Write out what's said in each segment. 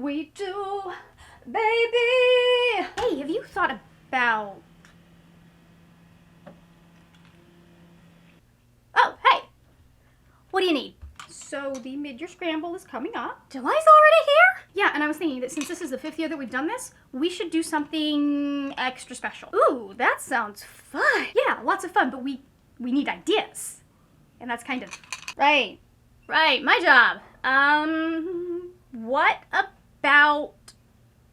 we do, baby? Hey, have you thought about... Oh, hey. What do you need? So the Mid-Year Scramble is coming up. July's already here? Yeah, and I was thinking that since this is the 5th year that we've done this, we should do something extra special. Ooh, that sounds fun. Yeah, lots of fun, but we need ideas. And that's kind of... Right, my job. What about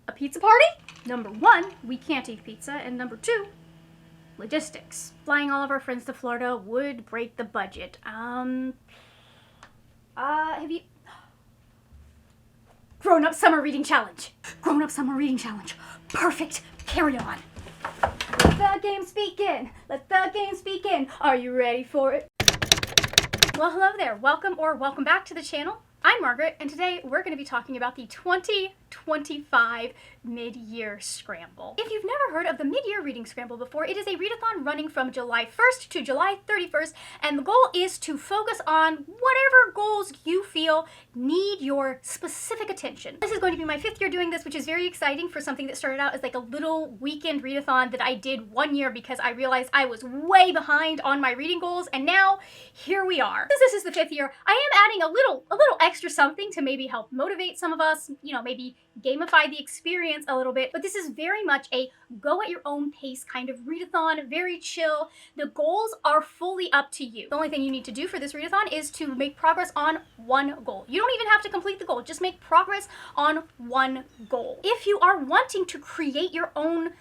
a pizza party? Number 1, we can't eat pizza, and number 2, logistics. Flying all of our friends to Florida would break the budget. Have you... Grown-up summer reading challenge. Grown-up summer reading challenge. Perfect. Carry on. Let the games begin. Let the games begin. Are you ready for it? Well, hello there. Welcome back to the channel. I'm Margaret, and today we're going to be talking about the 2025 Mid-Year Scramble. If you've never heard of the Mid-Year Reading Scramble before, it is a readathon running from July 1st to July 31st, and the goal is to focus on whatever goals you feel need your specific attention. This is going to be my 5th year doing this, which is very exciting for something that started out as like a little weekend readathon that I did one year because I realized I was way behind on my reading goals, and now here we are. Since this is the 5th year, I am adding a little extra something to maybe help motivate some of us, maybe gamify the experience a little bit, but this is very much a go at your own pace kind of readathon, very chill. The goals are fully up to you. The only thing you need to do for this readathon is to make progress on one goal. You don't even have to complete the goal, just make progress on one goal. If you are wanting to create your own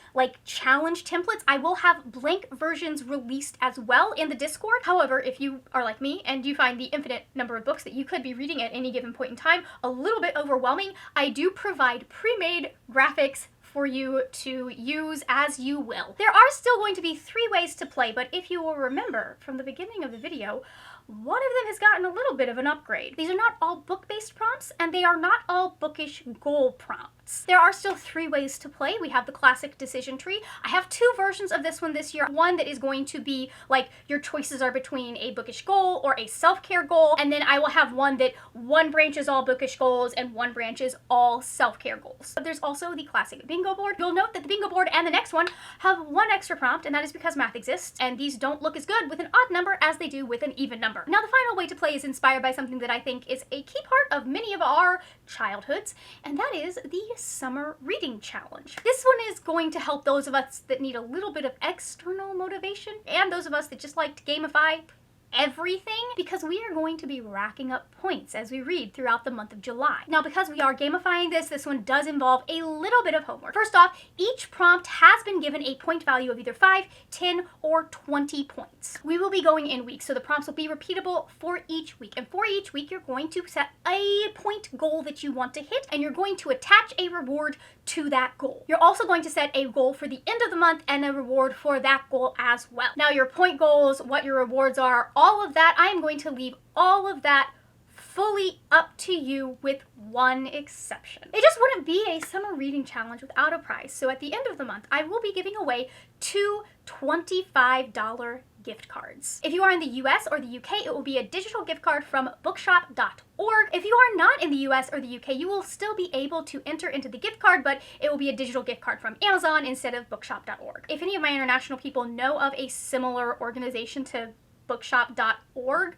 challenge templates, I will have blank versions released as well in the Discord. However, if you are like me and you find the infinite number of books that you could be reading at any given point in time a little bit overwhelming, I do provide pre-made graphics for you to use as you will. There are still going to be 3 ways to play, but if you will remember from the beginning of the video, one of them has gotten a little bit of an upgrade. These are not all book-based prompts, and they are not all bookish goal prompts. There are still 3 ways to play. We have the classic decision tree. I have 2 versions of this one this year. One that is going to be like your choices are between a bookish goal or a self-care goal, and then I will have one that one branch is all bookish goals and one branch is all self-care goals. But there's also the classic bingo board. You'll note that the bingo board and the next one have 1 extra prompt, and that is because math exists, and these don't look as good with an odd number as they do with an even number. Now, the final way to play is inspired by something that I think is a key part of many of our childhoods, and that is the Summer Reading Challenge. This one is going to help those of us that need a little bit of external motivation and those of us that just like to gamify everything, because we are going to be racking up points as we read throughout the month of July. Now, because we are gamifying this one does involve a little bit of homework. First off, each prompt has been given a point value of either 5, 10, or 20 points. We will be going in weeks, so the prompts will be repeatable for each week. And for each week, you're going to set a point goal that you want to hit, and you're going to attach a reward to that goal. You're also going to set a goal for the end of the month and a reward for that goal as well. Now, your point goals, what your rewards are, all of that, I am going to leave all of that fully up to you with one exception. It just wouldn't be a summer reading challenge without a prize. So at the end of the month, I will be giving away 2 $25 gift cards. If you are in the US or the UK, it will be a digital gift card from bookshop.org. If you are not in the US or the UK, you will still be able to enter into the gift card, but it will be a digital gift card from Amazon instead of bookshop.org. If any of my international people know of a similar organization to bookshop.org,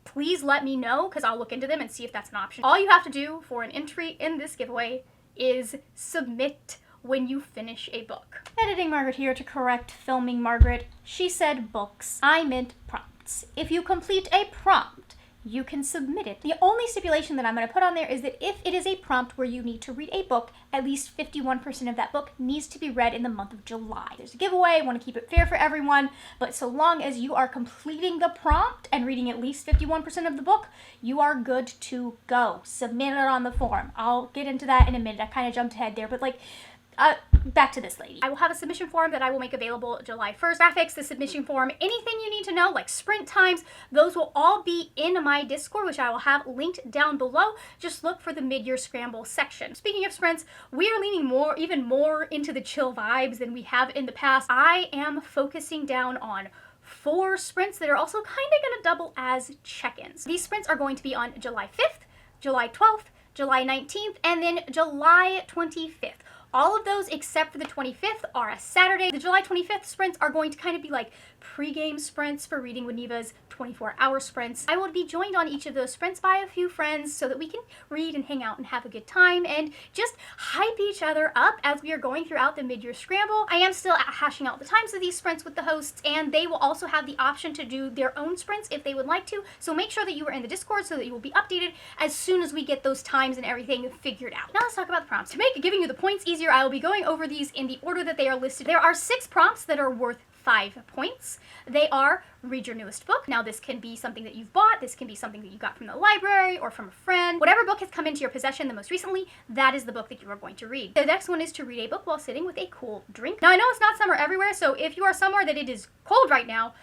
please let me know, because I'll look into them and see if that's an option. All you have to do for an entry in this giveaway is submit when you finish a book. Editing Margaret here to correct filming Margaret. She said books. I meant prompts. If you complete a prompt, you can submit it. The only stipulation that I'm going to put on there is that if it is a prompt where you need to read a book, at least 51% of that book needs to be read in the month of July. There's a giveaway, I want to keep it fair for everyone, but so long as you are completing the prompt and reading at least 51% of the book, you are good to go. Submit it on the form. I'll get into that in a minute. I kind of jumped ahead there, but back to this lady. I will have a submission form that I will make available July 1st. Graphics, the submission form, anything you need to know, like sprint times, those will all be in my Discord, which I will have linked down below. Just look for the Mid-Year Scramble section. Speaking of sprints, we are leaning even more into the chill vibes than we have in the past. I am focusing down on 4 sprints that are also kind of going to double as check-ins. These sprints are going to be on July 5th, July 12th, July 19th, and then July 25th. All of those except for the 25th are a Saturday. The July 25th sprints are going to kind of be like pre-game sprints for Reading with Neva's 24-hour sprints. I will be joined on each of those sprints by a few friends so that we can read and hang out and have a good time and just hype each other up as we are going throughout the mid-year scramble. I am still hashing out the times of these sprints with the hosts, and they will also have the option to do their own sprints if they would like to, so make sure that you are in the Discord so that you will be updated as soon as we get those times and everything figured out. Now let's talk about the prompts. To make giving you the points easier, I will be going over these in the order that they are listed. There are 6 prompts that are worth 5 points. They are: read your newest book. Now this can be something that you've bought, this can be something that you got from the library or from a friend. Whatever book has come into your possession the most recently, that is the book that you are going to read. The next one is to read a book while sitting with a cool drink. Now I know it's not summer everywhere, so if you are somewhere that it is cold right now,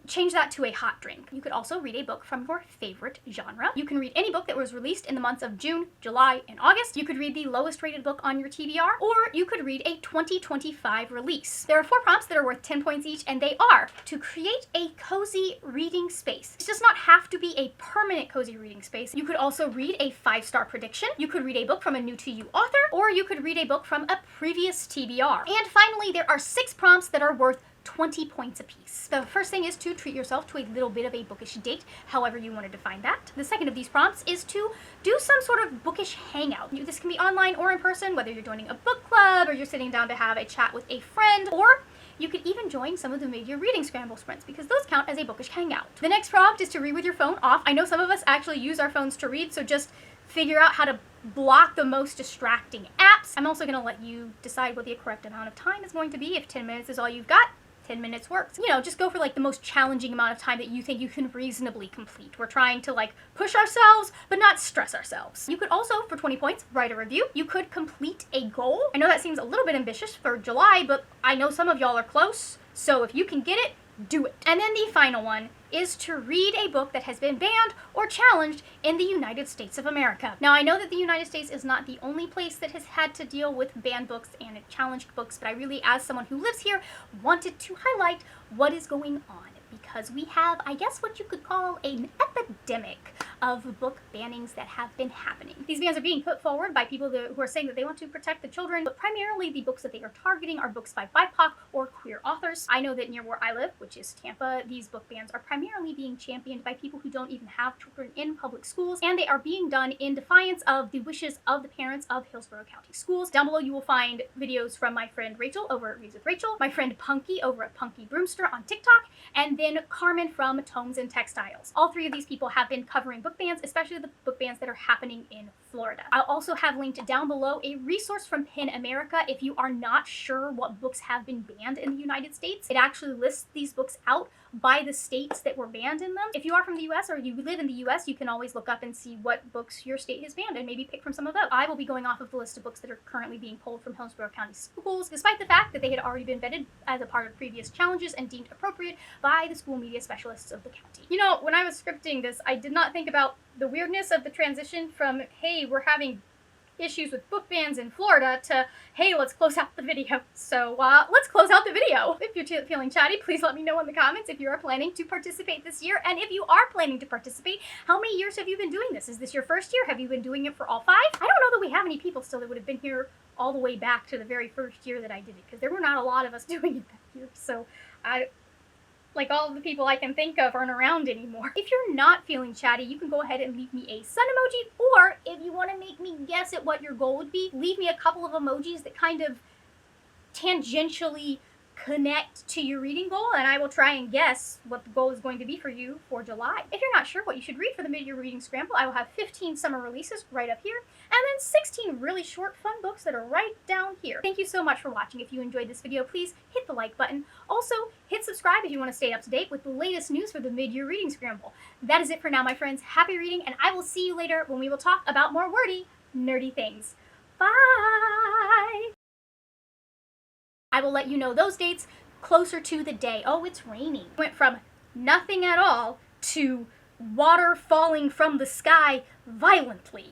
change that to a hot drink. You could also read a book from your favorite genre. You can read any book that was released in the months of June, July, and August. You could read the lowest rated book on your TBR, or you could read a 2025 release. There are 4 prompts that are worth 10 points each, and they are to create a cozy reading space. This does not have to be a permanent cozy reading space. You could also read a 5-star prediction. You could read a book from a new to you author, or you could read a book from a previous TBR. And finally, there are 6 prompts that are worth 20 points apiece. The first thing is to treat yourself to a little bit of a bookish date, however you want to define that. The second of these prompts is to do some sort of bookish hangout. This can be online or in person, whether you're joining a book club or you're sitting down to have a chat with a friend, or you could even join some of the Mid-Year Reading Scramble sprints, because those count as a bookish hangout. The next prompt is to read with your phone off. I know some of us actually use our phones to read, so just figure out how to block the most distracting apps. I'm also going to let you decide what the correct amount of time is going to be. If 10 minutes is all you've got, 10 minutes works. You know, just go for like the most challenging amount of time that you think you can reasonably complete. We're trying to like push ourselves, but not stress ourselves. You could also, for 20 points, write a review. You could complete a goal. I know that seems a little bit ambitious for July, but I know some of y'all are close. So if you can get it, do it. And then the final one is to read a book that has been banned or challenged in the United States of America. Now, I know that the United States is not the only place that has had to deal with banned books and challenged books, but I really, as someone who lives here, wanted to highlight what is going on, because we have, I guess, what you could call an epidemic of book bannings that have been happening. These bans are being put forward by people who are saying that they want to protect the children, but primarily the books that they are targeting are books by BIPOC or queer authors. I know that near where I live, which is Tampa, these book bans are primarily being championed by people who don't even have children in public schools, and they are being done in defiance of the wishes of the parents of Hillsborough County Schools. Down below you will find videos from my friend Rachel over at Reads with Rachel, my friend Punky over at Punky Broomster on TikTok, and then Carmen from Tomes and Textiles. All 3 of these people have been covering book bans, especially the book bans that are happening in Florida. I'll also have linked down below a resource from PEN America if you are not sure what books have been banned in the United States. It actually lists these books out by the states that were banned in them. If you are from the US or you live in the US, you can always look up and see what books your state has banned and maybe pick from some of those. I will be going off of the list of books that are currently being pulled from Hillsborough County Schools, despite the fact that they had already been vetted as a part of previous challenges and deemed appropriate by the school media specialists of the county. You know, when I was scripting this, I did not think about the weirdness of the transition from, hey, we're having issues with book bans in Florida, to, hey, let's close out the video. So let's close out the video. If you're feeling chatty, please let me know in the comments if you are planning to participate this year. And if you are planning to participate, how many years have you been doing this? Is this your first year? Have you been doing it for all 5? I don't know that we have any people still that would have been here all the way back to the very first year that I did it, because there were not a lot of us doing it that year. So like, all of the people I can think of aren't around anymore. If you're not feeling chatty, you can go ahead and leave me a sun emoji, or if you want to make me guess at what your goal would be, leave me a couple of emojis that kind of tangentially connect to your reading goal, and I will try and guess what the goal is going to be for you for July. If you're not sure what you should read for the Mid-Year Reading Scramble, I will have 15 summer releases right up here, and then 16 really short, fun books that are right down here. Thank you so much for watching. If you enjoyed this video, please hit the like button. Also, hit subscribe if you want to stay up to date with the latest news for the Mid-Year Reading Scramble. That is it for now, my friends. Happy reading, and I will see you later when we will talk about more wordy, nerdy things. Bye! I will let you know those dates closer to the day. Oh, it's raining. Went from nothing at all to water falling from the sky violently.